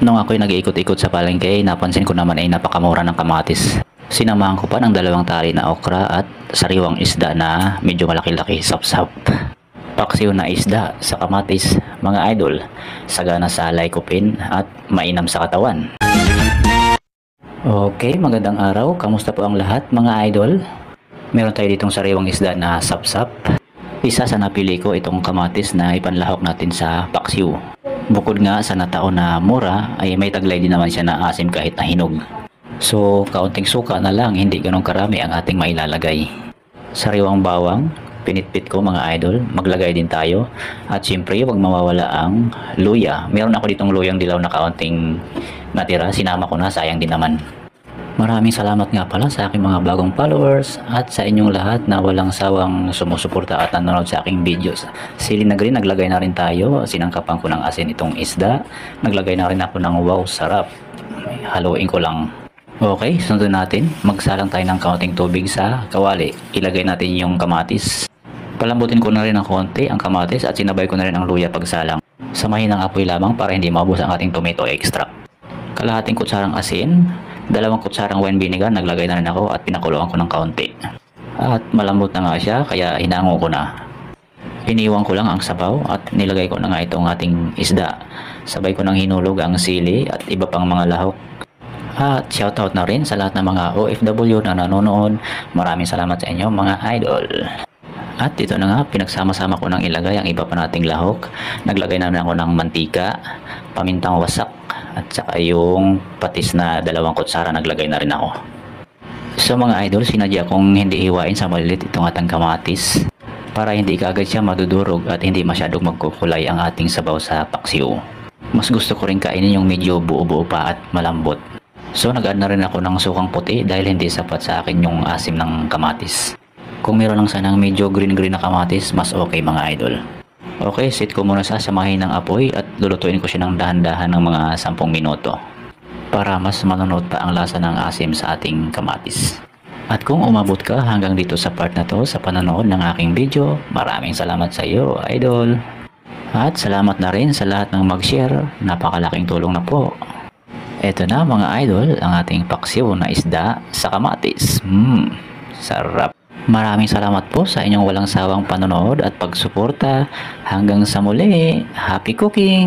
Nung ako'y nag-iikot-ikot sa palengke, napansin ko naman ay napakamura ng kamatis. Sinamahan ko pa ng 2 tali na okra at sariwang isda na medyo malaki-laki, sap-sap. Paksiw na isda sa kamatis, mga idol, sagana sa laykupin at mainam sa katawan. Okay, magandang araw. Kamusta po ang lahat, mga idol? Meron tayo ditong sariwang isda na sap-sap. Isa sa napili ko itong kamatis na ipanlahok natin sa paksiw. Bukod nga sa nataon na mura, ay may taglay din naman siya na asim kahit na hinog. So, kaunting suka na lang, hindi ganun karami ang ating mailalagay. Sariwang bawang, pinitpit ko mga idol, maglagay din tayo. At syempre, huwag mawawala ang luya. Meron ako ditong luyang dilaw na kaunting natira, sinama ko na, sayang din naman. Maraming salamat nga pala sa aking mga bagong followers at sa inyong lahat na walang sawang sumusuporta at nanonood sa aking videos. Sili na green, naglagay na rin tayo. Sinangkapan ko ng asin itong isda. Naglagay na rin ako ng wow, sarap. Haluin ko lang. Okay, sunod natin. Magsalang tayo ng kaunting tubig sa kawali. Ilagay natin yung kamatis. Palambutin ko na rin ng konti ang kamatis at sinabay ko na rin ang luya pagsalang. Samahin ng apoy lamang para hindi maubos ang ating tomato extract. Kalahating kutsarang asin. 2 kutsarang wine vinegar, naglagay na rin ako at pinakuluan ko ng kaunti. At malambot na nga siya, kaya hinango ko na. Iniwan ko lang ang sabaw at nilagay ko na nga itong ating isda. Sabay ko nang hinulog ang sili at iba pang mga lahok. At shoutout na rin sa lahat ng mga OFW na nanonood. Maraming salamat sa inyo mga idol. At ito na nga, pinagsama-sama ko nang ilagay ang iba pa nating lahok. Naglagay na rin ako ng mantika, pamintang wasak, at saka yung patis na 2 kutsara naglagay na rin ako. So mga idol, sinadya kong hindi hiwain sa malilit itong atang kamatis para hindi kaagad siya madudurog at hindi masyadong magkukulay ang ating sabaw sa paksiw. Mas gusto ko rin kainin yung medyo buo-buo pa at malambot. So nag-add na rin ako ng sukang puti dahil hindi sapat sa akin yung asim ng kamatis. Kung meron lang sanang medyo green-green na kamatis, mas okay mga idol. Okay, set ko muna samahin ng apoy at lulutuin ko siya ng dahan-dahan ng mga 10 minuto para mas manunod pa ang lasa ng asim sa ating kamatis. At kung umabot ka hanggang dito sa part na to sa panonood ng aking video, maraming salamat sa iyo, idol. At salamat na rin sa lahat ng mag-share, napakalaking tulong na po. Eto na mga idol, ang ating paksiw na isda sa kamatis. Sarap. Maraming salamat po sa inyong walang sawang panonood at pagsuporta. Hanggang sa muli, happy cooking!